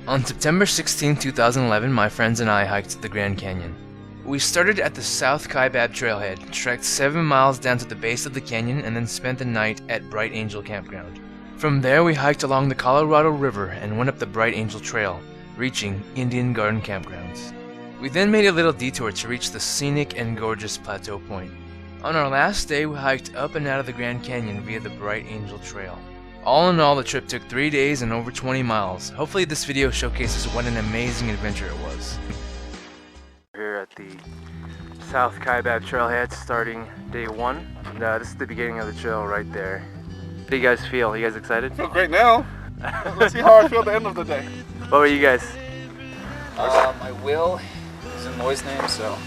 On September 16, 2011, my friends and I hiked the Grand Canyon. We started at the South Kaibab trailhead, trekked 7 miles down to the base of the canyon, and then spent the night at Bright Angel Campground. From there, we hiked along the Colorado River and went up the Bright Angel Trail, reaching Indian Garden Campgrounds. We then made a little detour to reach the scenic and gorgeous Plateau Point. On our last day, we hiked up and out of the Grand Canyon via the Bright Angel Trail. All in all, the trip took 3 days and over 20 miles. Hopefully this video showcases what an amazing adventure it was. We're here at the South Kaibab trailhead starting day 1. And, this is the beginning of the trail right there. How do you guys feel? You guys excited? I feel great now. Let's see how I feel at the end of the day. What were you guys? My will is in Loy's name, so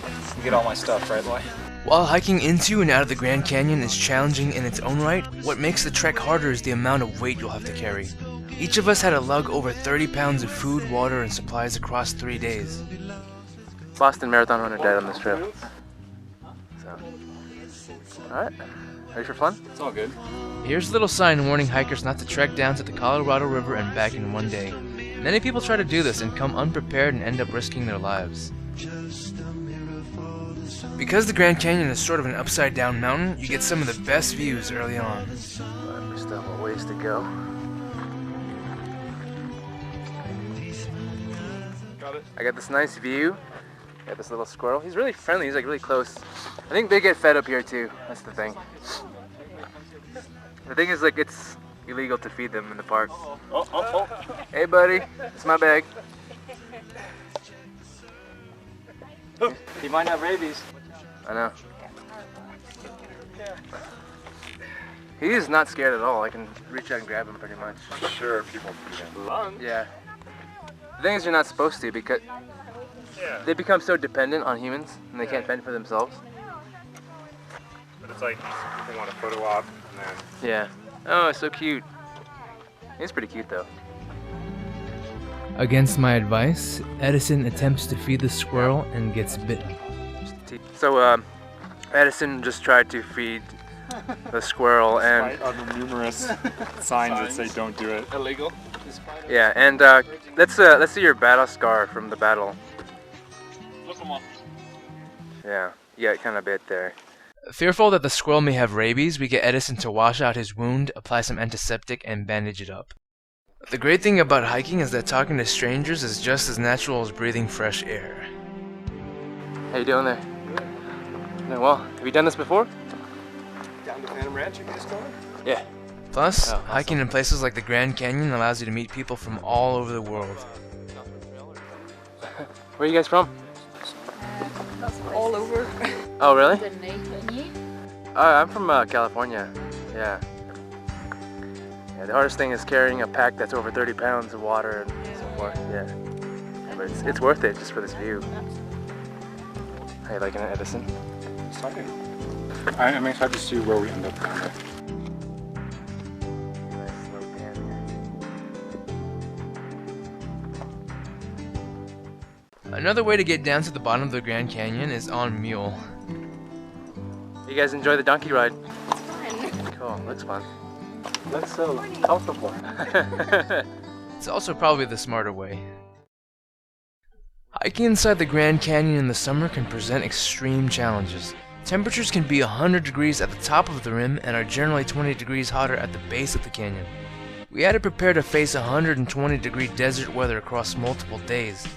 I can get all my stuff right away. While hiking into and out of the Grand Canyon is challenging in its own right, what makes the trek harder is the amount of weight you'll have to carry. Each of us had to lug over 30 pounds of food, water, and supplies across 3 days. Boston Marathon runner died on this trail. So, alright, ready for fun? It's all good. Here's a little sign warning hikers not to trek down to the Colorado River and back in one day. Many people try to do this and come unprepared and end up risking their lives. Because the Grand Canyon is sort of an upside-down mountain, you get some of the best views early on. But we still have a ways to go. Got it. I got this nice view. Got this little squirrel. He's really friendly. He's like really close. I think they get fed up here too. That's the thing. The thing is, like, it's illegal to feed them in the park. Oh. Hey, buddy. It's my bag. He might have rabies. I know. He is not scared at all. I can reach out and grab him pretty much. Sure, people feed him. Yeah. The thing is, you're not supposed to because they become so dependent on humans and they can't fend for themselves. But it's like people want a photo op and then... Yeah. Oh, it's so cute. He's pretty cute though. Against my advice, Edison attempts to feed the squirrel and gets bitten. So, Edison just tried to feed the squirrel and... Despite other numerous signs that say don't do it. Illegal? Yeah, and let's see your battle scar from the battle. Yeah, you got kind of bit there. Fearful that the squirrel may have rabies, we get Edison to wash out his wound, apply some antiseptic, and bandage it up. The great thing about hiking is that talking to strangers is just as natural as breathing fresh air. How you doing there? Doing well. Have you done this before? Down to Phantom Ranch, you guys going? Yeah. Plus, hiking in places like the Grand Canyon allows you to meet people from all over the world. Where are you guys from? All over. Oh, really? And you? I'm from California. Yeah. Yeah. The hardest thing is carrying a pack that's over 30 pounds of water and so forth. Yeah. But it's worth it just for this view. How you liking it, Edison? Excited. I'm excited to see where we end up down there. Nice slope down here. Another way to get down to the bottom of the Grand Canyon is on mule. You guys enjoy the donkey ride? It's fun. Cool, looks fun. That's so comfortable. It's also probably the smarter way. Hiking inside the Grand Canyon in the summer can present extreme challenges. Temperatures can be 100 degrees at the top of the rim and are generally 20 degrees hotter at the base of the canyon. We had to prepare to face 120-degree desert weather across multiple days.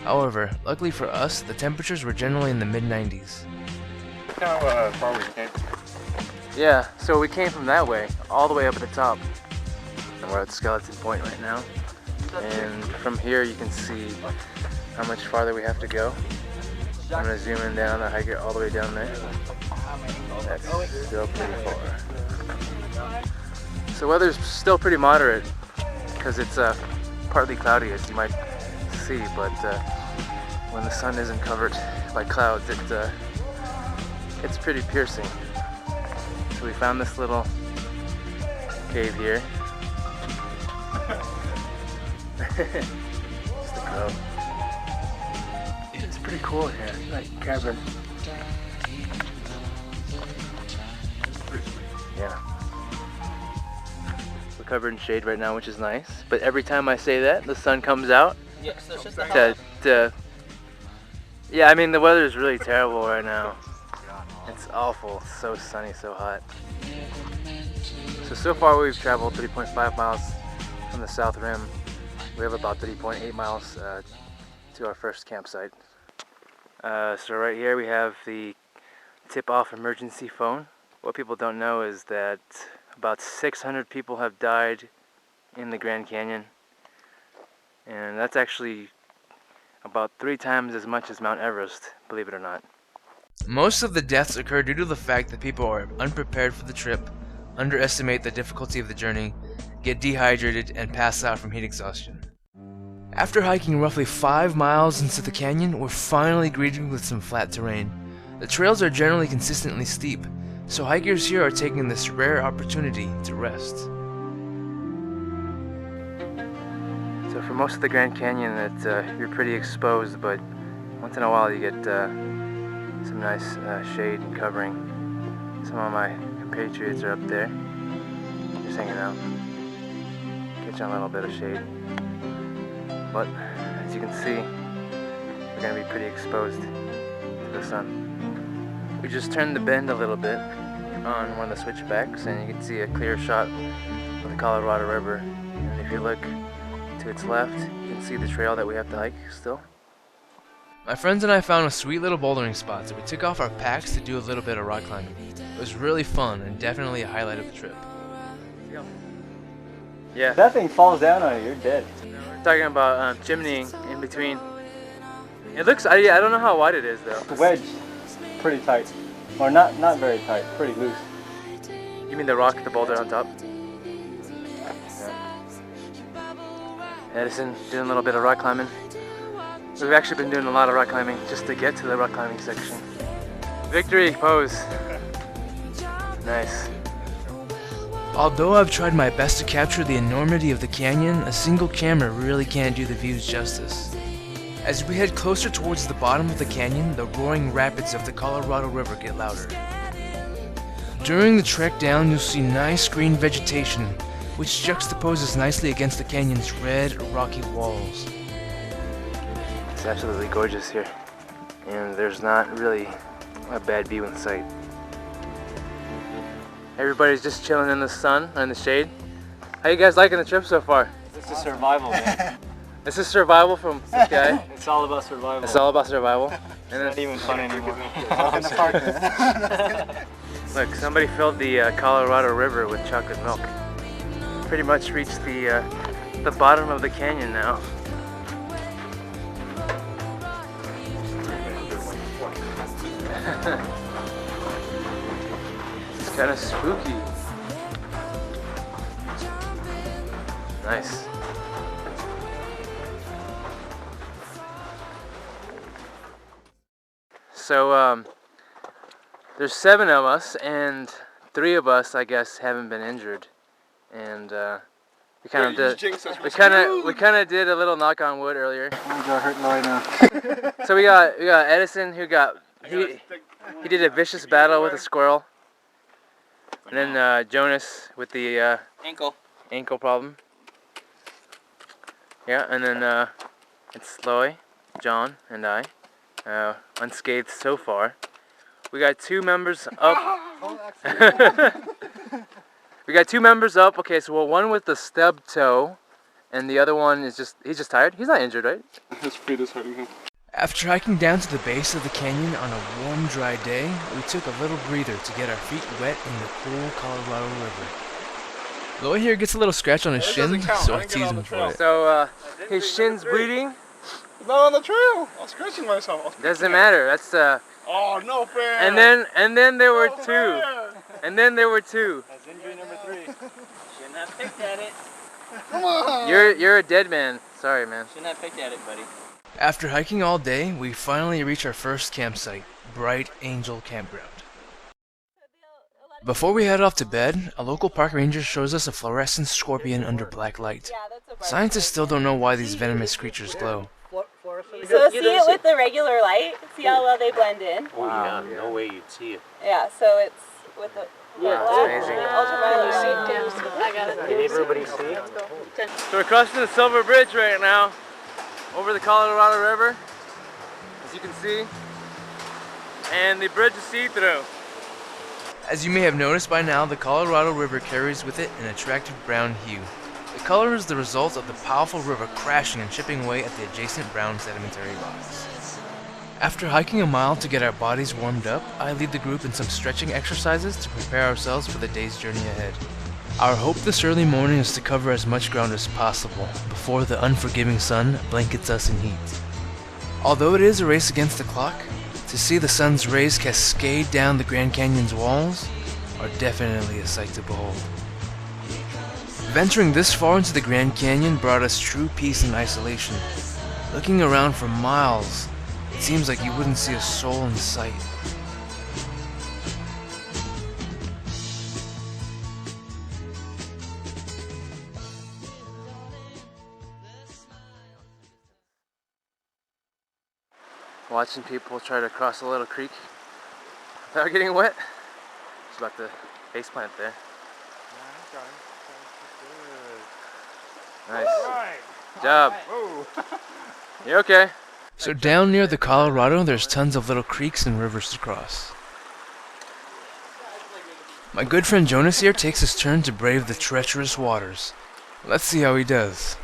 However, luckily for us, the temperatures were generally in the mid-90s. How far we came. Yeah, so we came from that way, all the way up at the top. And we're at Skeleton Point right now. And from here you can see how much farther we have to go. I'm going to zoom in down and hike it all the way down there. That's still pretty far. So weather's still pretty moderate because it's partly cloudy, as you might see, but when the sun isn't covered by clouds, it's pretty piercing. So we found this little cave here. Just a crow. It's pretty cool here, like cavern. Yeah. covered in shade right now, which is nice. But every time I say that, the sun comes out. Yeah, so shut the hell up. Yeah, I mean, the weather is really terrible right now. It's awful. It's so sunny, so hot. So far we've traveled 3.5 miles from the south rim. We have about 3.8 miles to our first campsite. So right here we have the tip-off emergency phone. What people don't know is that about 600 people have died in the Grand Canyon, and that's actually about 3 times as much as Mount Everest, believe it or not. Most of the deaths occur due to the fact that people are unprepared for the trip, underestimate the difficulty of the journey, get dehydrated, and pass out from heat exhaustion. After hiking roughly 5 miles into the canyon, we're finally greeted with some flat terrain. The trails are generally consistently steep, so hikers here are taking this rare opportunity to rest. So for most of the Grand Canyon, you're pretty exposed, but once in a while you get some nice shade and covering. Some of my compatriots are up there, just hanging out, catching a little bit of shade. But as you can see, we're going to be pretty exposed to the sun. We just turned the bend a little bit on one of the switchbacks, and you can see a clear shot of the Colorado River. And if you look to its left, you can see the trail that we have to hike still. My friends and I found a sweet little bouldering spot, so we took off our packs to do a little bit of rock climbing. It was really fun and definitely a highlight of the trip. Yeah. If that thing falls down on you, you're dead. We're talking about chimneying in between. It looks, I don't know how wide it is though. The wedge, pretty tight. Or not very tight, pretty loose. You mean the rock, the boulder on top? Yeah. Edison doing a little bit of rock climbing. We've actually been doing a lot of rock climbing just to get to the rock climbing section. Victory pose. Nice. Although I've tried my best to capture the enormity of the canyon, a single camera really can't do the views justice. As we head closer towards the bottom of the canyon, the roaring rapids of the Colorado River get louder. During the trek down, you'll see nice green vegetation, which juxtaposes nicely against the canyon's red, rocky walls. It's absolutely gorgeous here, and there's not really a bad view in sight. Everybody's just chilling in the sun or in the shade. How you guys liking the trip so far? This is survival, man. This is survival from this guy. It's all about survival. It's all about survival. And it's not even fun anymore. Look, somebody filled the Colorado River with chocolate milk. Pretty much reached the bottom of the canyon now. It's kind of spooky. Nice. So there's 7 of us, and 3 of us, I guess, haven't been injured, and we kind of did a little knock on wood earlier. I'm gonna hurt right now. So we got Edison, who he did a vicious battle with a squirrel, and then Jonas with the ankle problem. Yeah, and then it's Loy, John, and I. Unscathed so far. We got 2 members up. We got 2 members up. Okay, so one with the stub toe, and the other one is he's just tired. He's not injured, right? His feet is hurting him. After hiking down to the base of the canyon on a warm, dry day, we took a little breather to get our feet wet in the cool Colorado River. Loy here gets a little scratch on his shin, so I tease him for it. So his shin's bleeding. It's not on the trail. I'm scratching myself. Doesn't matter. That's Oh, no fair. And then there were 2. And then there were 2. That's injury number 3. Shouldn't have picked at it. Come on. You're a dead man. Sorry, man. Shouldn't have picked at it, buddy. After hiking all day, we finally reach our first campsite, Bright Angel Campground. Before we head off to bed, a local park ranger shows us a fluorescent scorpion under black light. Scientists still don't know why these venomous creatures glow. So see it with the regular light. See how well they blend in. Oh yeah, no way you'd see it. Yeah, so it's with amazing. Ultraviolet light. I got it. Can everybody see? So we're crossing the Silver Bridge right now over the Colorado River, as you can see, and the bridge is see-through. As you may have noticed by now, the Colorado River carries with it an attractive brown hue. The color is the result of the powerful river crashing and chipping away at the adjacent brown sedimentary rocks. After hiking a mile to get our bodies warmed up, I lead the group in some stretching exercises to prepare ourselves for the day's journey ahead. Our hope this early morning is to cover as much ground as possible before the unforgiving sun blankets us in heat. Although it is a race against the clock, to see the sun's rays cascade down the Grand Canyon's walls are definitely a sight to behold. Venturing this far into the Grand Canyon brought us true peace and isolation. Looking around for miles, it seems like you wouldn't see a soul in sight. Watching people try to cross a little creek without getting wet. Just about the base plant there. Nice. Good job. You okay? So down near the Colorado, there's tons of little creeks and rivers to cross. My good friend Jonas here takes his turn to brave the treacherous waters. Let's see how he does.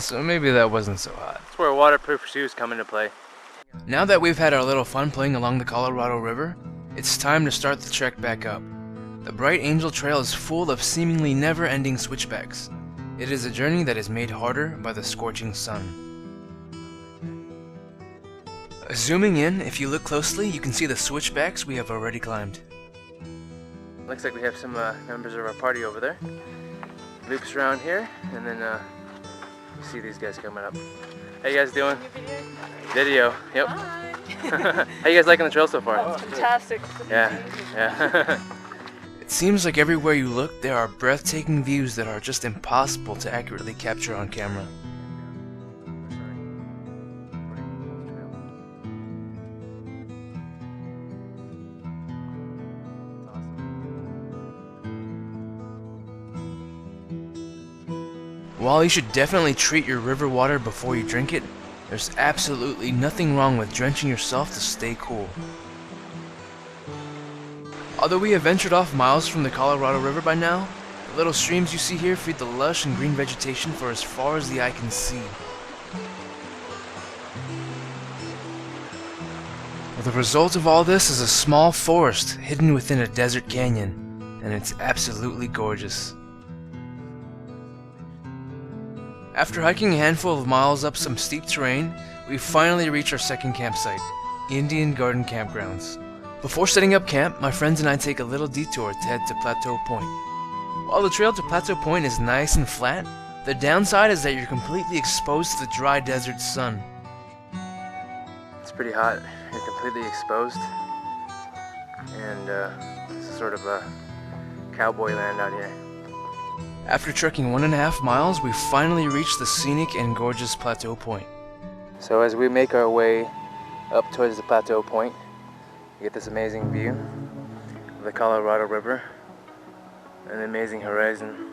So maybe that wasn't so hot. That's where waterproof shoes come into play. Now that we've had our little fun playing along the Colorado River, it's time to start the trek back up. The Bright Angel Trail is full of seemingly never-ending switchbacks. It is a journey that is made harder by the scorching sun. Zooming in, if you look closely, you can see the switchbacks we have already climbed. Looks like we have some members of our party over there. Loops around here, and then you see these guys coming up. How you guys doing? Video. Yep. How you guys liking the trail so far? Oh, fantastic. Yeah. It seems like everywhere you look, there are breathtaking views that are just impossible to accurately capture on camera. While you should definitely treat your river water before you drink it, there's absolutely nothing wrong with drenching yourself to stay cool. Although we have ventured off miles from the Colorado River by now, the little streams you see here feed the lush and green vegetation for as far as the eye can see. The result of all this is a small forest hidden within a desert canyon, and it's absolutely gorgeous. After hiking a handful of miles up some steep terrain, we finally reach our second campsite, Indian Garden Campgrounds. Before setting up camp, my friends and I take a little detour to head to Plateau Point. While the trail to Plateau Point is nice and flat, the downside is that you're completely exposed to the dry desert sun. It's pretty hot, you're completely exposed, and it's sort of a cowboy land out here. After trekking 1.5 miles, we finally reached the scenic and gorgeous Plateau Point. So as we make our way up towards the Plateau Point, we get this amazing view of the Colorado River and an amazing horizon.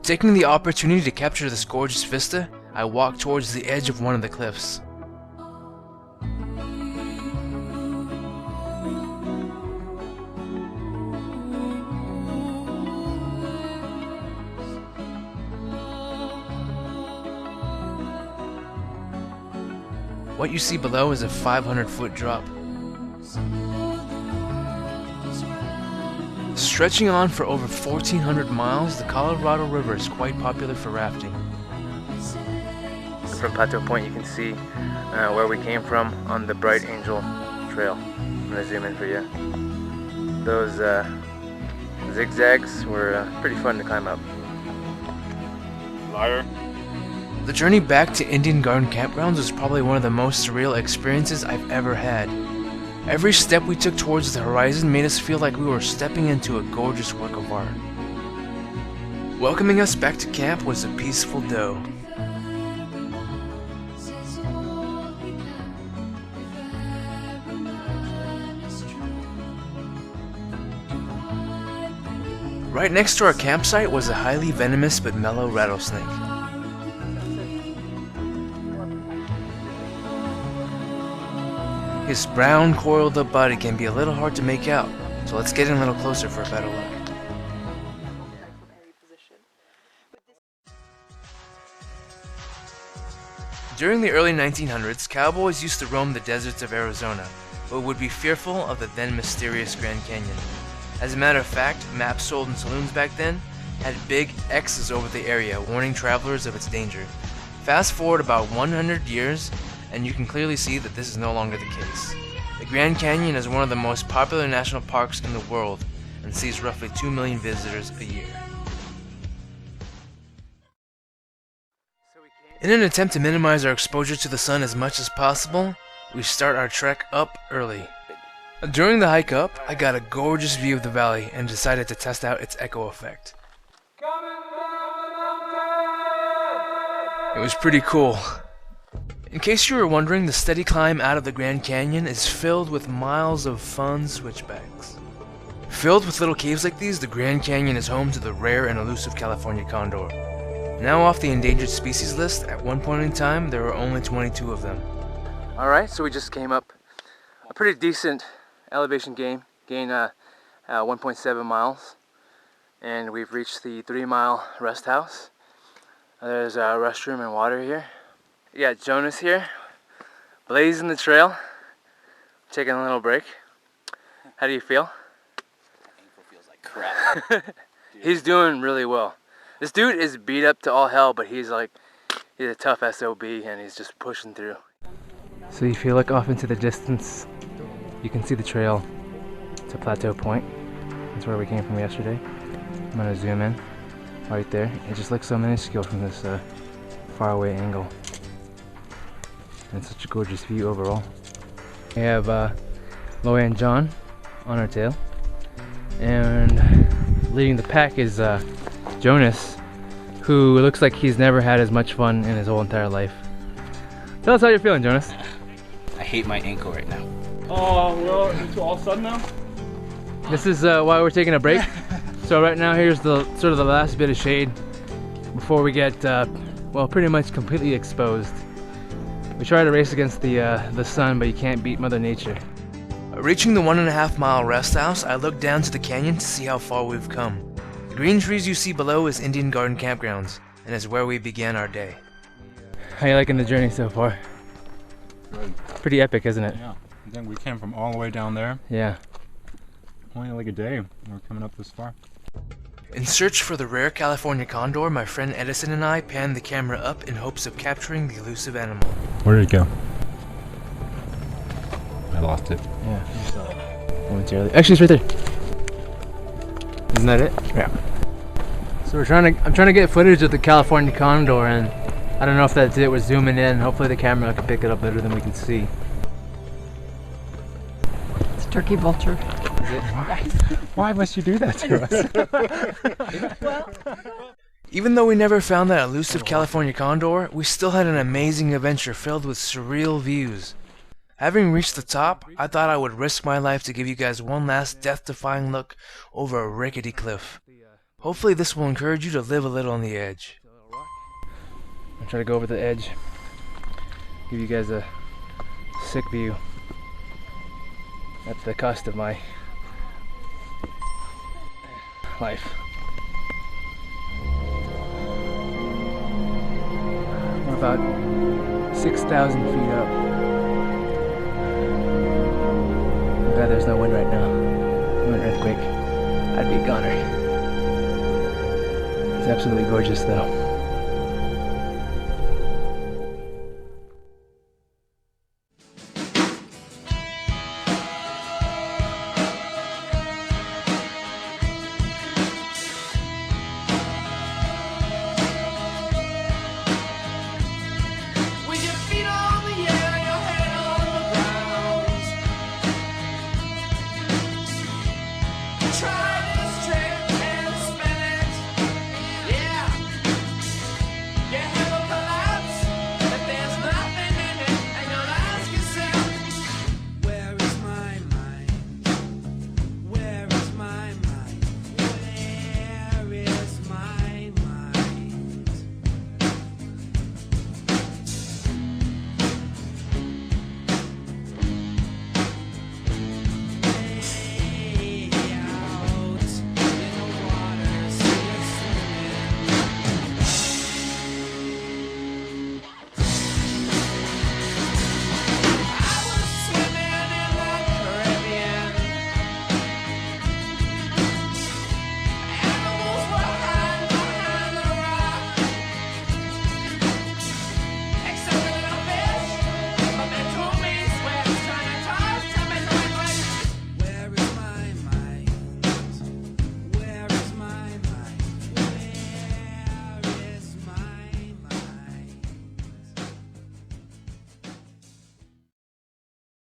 Taking the opportunity to capture this gorgeous vista, I walk towards the edge of one of the cliffs. What you see below is a 500-foot drop. Stretching on for over 1,400 miles, the Colorado River is quite popular for rafting. From Plateau Point you can see where we came from on the Bright Angel Trail. I'm going to zoom in for you. Those zigzags were pretty fun to climb up. Liar. The journey back to Indian Garden Campgrounds was probably one of the most surreal experiences I've ever had. Every step we took towards the horizon made us feel like we were stepping into a gorgeous work of art. Welcoming us back to camp was a peaceful doe. Right next to our campsite was a highly venomous but mellow rattlesnake. His brown, coiled up body can be a little hard to make out, so let's get in a little closer for a better look. During the early 1900s, cowboys used to roam the deserts of Arizona, but would be fearful of the then mysterious Grand Canyon. As a matter of fact, maps sold in saloons back then had big X's over the area, warning travelers of its danger. Fast forward about 100 years, and you can clearly see that this is no longer the case. The Grand Canyon is one of the most popular national parks in the world, and sees roughly 2 million visitors a year. In an attempt to minimize our exposure to the sun as much as possible, we start our trek up early. During the hike up, I got a gorgeous view of the valley and decided to test out its echo effect. It was pretty cool. In case you were wondering, the steady climb out of the Grand Canyon is filled with miles of fun switchbacks. Filled with little caves like these, the Grand Canyon is home to the rare and elusive California condor. Now off the endangered species list, at one point in time, there were only 22 of them. Alright, so we just came up a pretty decent elevation gain 1.7 miles. And we've reached the 3-mile rest house. There's a restroom and water here. We got Jonas here, blazing the trail, taking a little break. How do you feel? Ankle feels like crap. He's doing really well. This dude is beat up to all hell, but he's a tough SOB and he's just pushing through. So if you look off into the distance, you can see the trail to Plateau Point. That's where we came from yesterday. I'm gonna zoom in right there. It just looks so minuscule from this far away angle. And such a gorgeous view overall. We have Loy and John on our tail. And leading the pack is Jonas, who looks like he's never had as much fun in his whole entire life. Tell us how you're feeling, Jonas. I hate my ankle right now. Oh, we're into all sudden now? This is why we're taking a break. So right now here's the sort of the last bit of shade before we get, well, pretty much completely exposed. We try to race against the sun, but you can't beat Mother Nature. Reaching the 1.5 mile rest house, I look down to the canyon to see how far we've come. The green trees you see below is Indian Garden Campgrounds, and is where we began our day. How you liking the journey so far? Good. Pretty epic, isn't it? Yeah. I think we came from all the way down there. Yeah. Only like a day. We're coming up this far. In search for the rare California condor, my friend Edison and I panned the camera up in hopes of capturing the elusive animal. Where did it go? I lost it. Yeah. Momentarily. Actually, it's right there. Isn't that it? Yeah. So I'm trying to get footage of the California condor, and I don't know if that's it. We're zooming in. Hopefully the camera can pick it up better than we can see. It's turkey vulture. Is it? Why must you do that to us? Even though we never found that elusive California condor, we still had an amazing adventure filled with surreal views. Having reached the top, I thought I would risk my life to give you guys one last death-defying look over a rickety cliff. Hopefully this will encourage you to live a little on the edge. I'll try to go over the edge, give you guys a sick view at the cost of my life. We're about 6,000 feet up. I'm glad there's no wind right now. If an earthquake, I'd be a goner. It's absolutely gorgeous though.